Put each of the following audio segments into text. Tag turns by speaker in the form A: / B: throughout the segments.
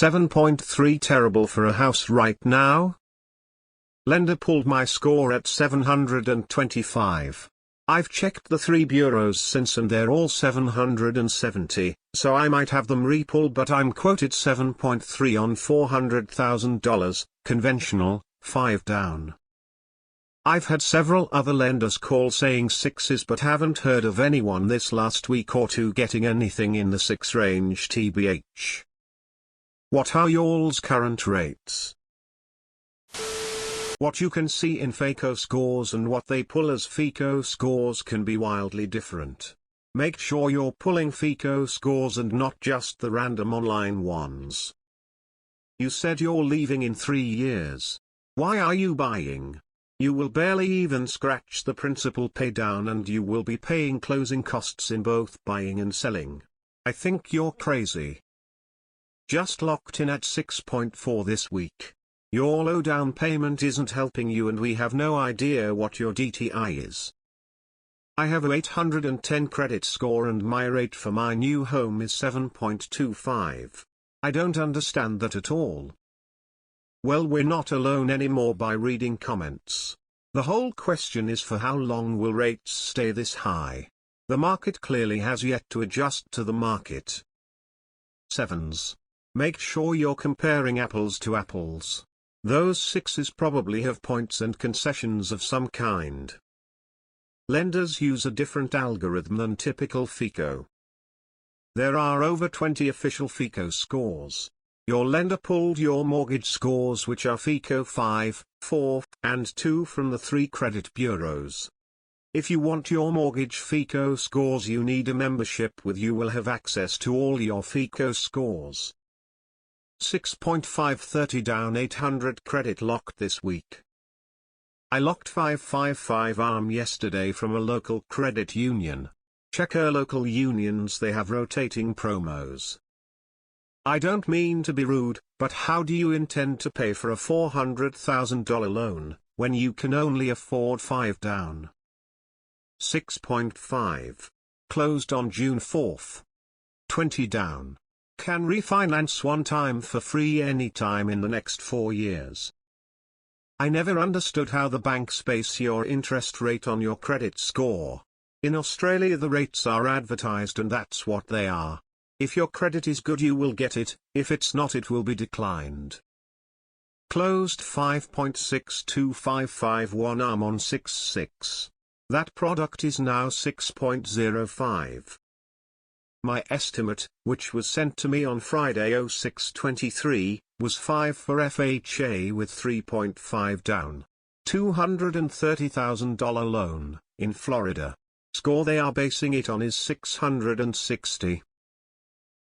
A: 7.3 terrible for a house right now? Lender pulled my score at 725. I've checked the 3 bureaus since and they're all 770, so I might have them repulled, but I'm quoted 7.3 on $400,000, conventional, 5 down. I've had several other lenders call saying 6s but haven't heard of anyone this last week or two getting anything in the 6 range tbh. What are y'all's current rates? What you can see in FICO scores and what they pull as FICO scores can be wildly different. Make sure you're pulling FICO scores and not just the random online ones. You said you're leaving in 3 years. Why are you buying? You will barely even scratch the principal pay down and you will be paying closing costs in both buying and selling. I think you're crazy. Just locked in at 6.4 this week. Your low down payment isn't helping you and we have no idea what your DTI is. I have a 810 credit score and my rate for my new home is 7.25. I don't understand that at all. Well, we're not alone anymore by reading comments. The whole question is, for how long will rates stay this high? The market clearly has yet to adjust to the market. 7s. Make sure you're comparing apples to apples. Those 6s probably have points and concessions of some kind. Lenders use a different algorithm than typical FICO. There are over 20 official FICO scores. Your lender pulled your mortgage scores, which are FICO 5, 4, and 2 from the 3 credit bureaus. If you want your mortgage FICO scores, you need a membership with you will have access to all your FICO scores. 6.530 down 800 credit locked this week. I locked 555 ARM yesterday from a local credit union. Check your local unions, they have rotating promos. I don't mean to be rude, but how do you intend to pay for a $400,000 loan, when you can only afford 5 down? 6.5. Closed on June 4th. 20 down. Can refinance one time for free anytime in the next 4 years. I never understood how the banks base your interest rate on your credit score. In Australia the rates are advertised and that's what they are. If your credit is good you will get it, if it's not it will be declined. Closed 5.62551 ARM on 6.6. That product is now 6.05. My estimate, which was sent to me on Friday 06/23, was 5 for FHA with 3.5 down. $230,000 loan, in Florida. Score they are basing it on is 660.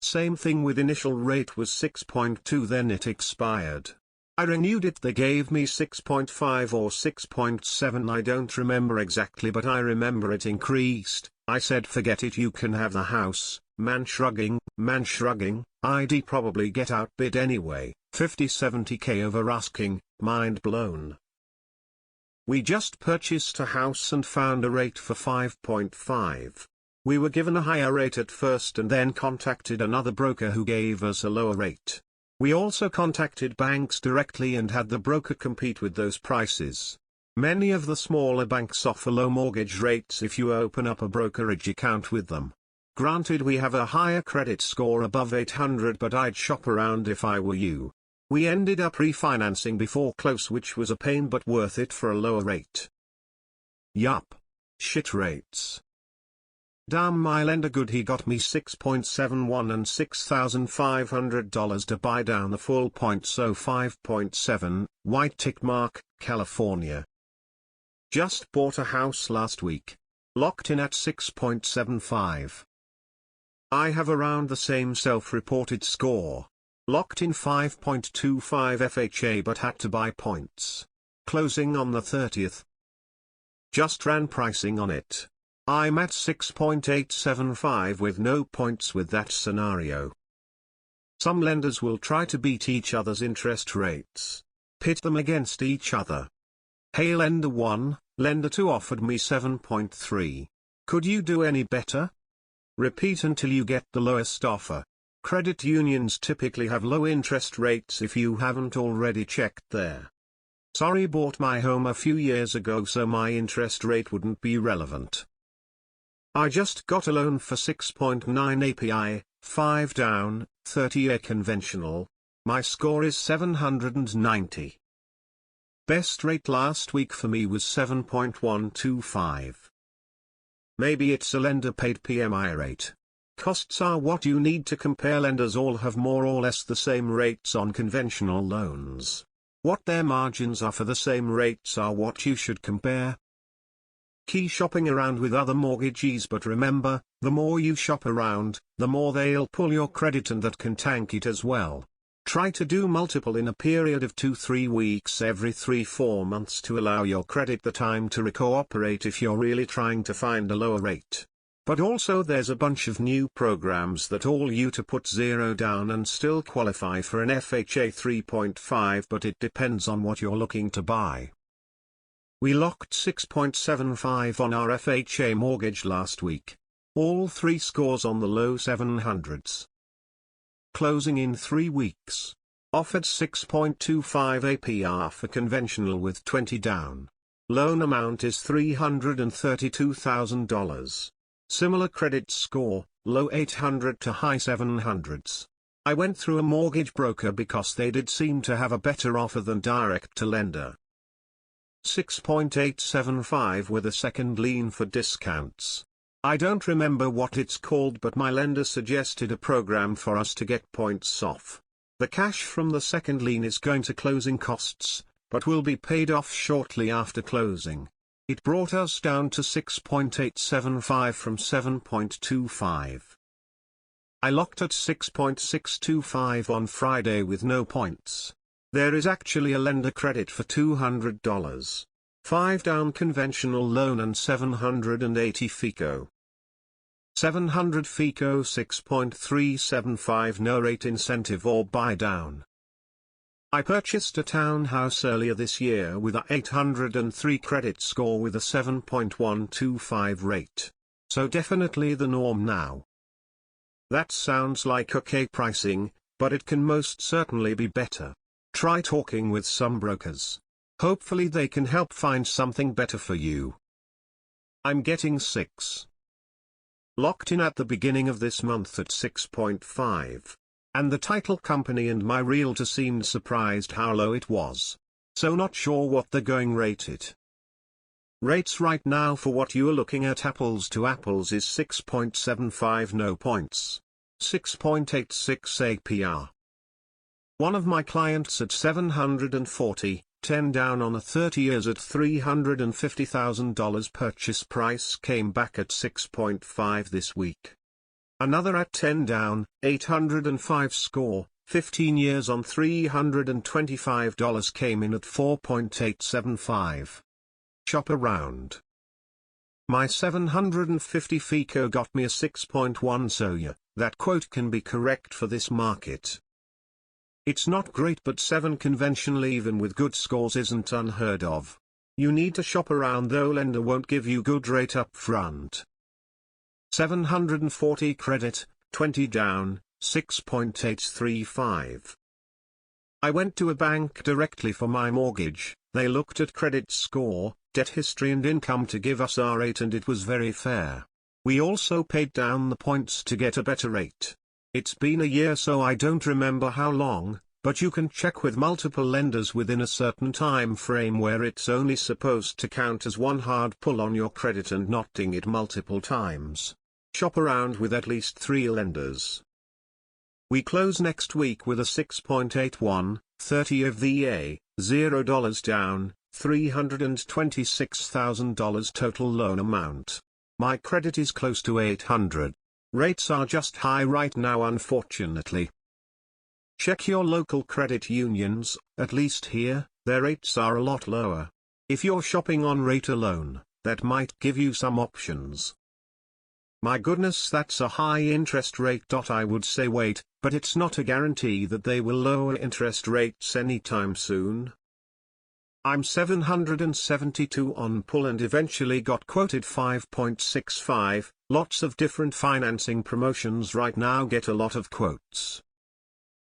A: Same thing with initial rate was 6.2, then it expired. I renewed it, they gave me 6.5 or 6.7, I don't remember exactly, but I remember it increased. I said forget it, you can have the house. Man shrugging, I'd probably get outbid anyway, 50-70k over asking, mind blown. We just purchased a house and found a rate for 5.5. We were given a higher rate at first and then contacted another broker who gave us a lower rate. We also contacted banks directly and had the broker compete with those prices. Many of the smaller banks offer low mortgage rates if you open up a brokerage account with them. Granted, we have a higher credit score above 800, but I'd shop around if I were you. We ended up refinancing before close, which was a pain but worth it for a lower rate. Yup. Shit rates. Damn, my lender good, he got me 6.71 and $6,500 to buy down the full point, so 5.7, white tick mark, California. Just bought a house last week. Locked in at 6.75. I have around the same self-reported score. Locked in 5.25 FHA but had to buy points. Closing on the 30th. Just ran pricing on it. I'm at 6.875 with no points with that scenario. Some lenders will try to beat each other's interest rates. Pit them against each other. Hey, lender 1, lender 2 offered me 7.3. Could you do any better? Repeat until you get the lowest offer. Credit unions typically have low interest rates if you haven't already checked there. Sorry, bought my home a few years ago so my interest rate wouldn't be relevant. I just got a loan for 6.9 API, 5 down, 30-year conventional. My score is 790. Best rate last week for me was 7.125. Maybe it's a lender paid PMI rate. Costs are what you need to compare. Lenders all have more or less the same rates on conventional loans. What their margins are for the same rates are what you should compare. Key shopping around with other mortgagees, but remember, the more you shop around, the more they'll pull your credit and that can tank it as well. Try to do multiple in a period of 2-3 weeks every 3-4 months to allow your credit the time to recooperate if you're really trying to find a lower rate. But also there's a bunch of new programs that all you to put 0 down and still qualify for an FHA 3.5, but it depends on what you're looking to buy. We locked 6.75 on our FHA mortgage last week. All 3 scores on the low 700s. Closing in 3 weeks. Offered 6.25 APR for conventional with 20 down. Loan amount is $332,000. Similar credit score, low 800 to high 700s. I went through a mortgage broker because they did seem to have a better offer than direct to lender. 6.875 with a second lien for discounts. I don't remember what it's called, but my lender suggested a program for us to get points off. The cash from the second lien is going to closing costs, but will be paid off shortly after closing. It brought us down to 6.875 from 7.25. I locked at 6.625 on Friday with no points. There is actually a lender credit for $200. 5 down conventional loan and 780 FICO. 700 FICO 6.375 no rate incentive or buy down. I purchased a townhouse earlier this year with a 803 credit score with a 7.125 rate. So definitely the norm now. That sounds like okay pricing, but it can most certainly be better. Try talking with some brokers. Hopefully they can help find something better for you. I'm getting 6. Locked in at the beginning of this month at 6.5. And the title company and my realtor seemed surprised how low it was. So not sure what the going rate it. Rates right now for what you are looking at apples to apples is 6.75 no points. 6.86 APR. One of my clients at 740, 10 down on a 30 years at $350,000 purchase price came back at 6.5 this week. Another at 10 down, 805 score, 15 years on $325 came in at 4.875. Shop around. My 750 FICO got me a 6.1, so yeah, that quote can be correct for this market. It's not great, but 7 conventional even with good scores isn't unheard of. You need to shop around though, lender won't give you good rate up front. 740 credit, 20 down, 6.835. I went to a bank directly for my mortgage. They looked at credit score, debt history and income to give us our rate, and it was very fair. We also paid down the points to get a better rate. It's been a year so I don't remember how long, but you can check with multiple lenders within a certain time frame where it's only supposed to count as one hard pull on your credit and not ding it multiple times. Shop around with at least 3 lenders. We close next week with a 6.81, 30-year VA, $0 down, $326,000 total loan amount. My credit is close to 800. Rates are just high right now, unfortunately. Check your local credit unions. At least here, their rates are a lot lower. If you're shopping on rate alone, that might give you some options. My goodness, that's a high interest rate. I would say wait, but it's not a guarantee that they will lower interest rates anytime soon. I'm 772 on pull and eventually got quoted 5.65, lots of different financing promotions right now get a lot of quotes.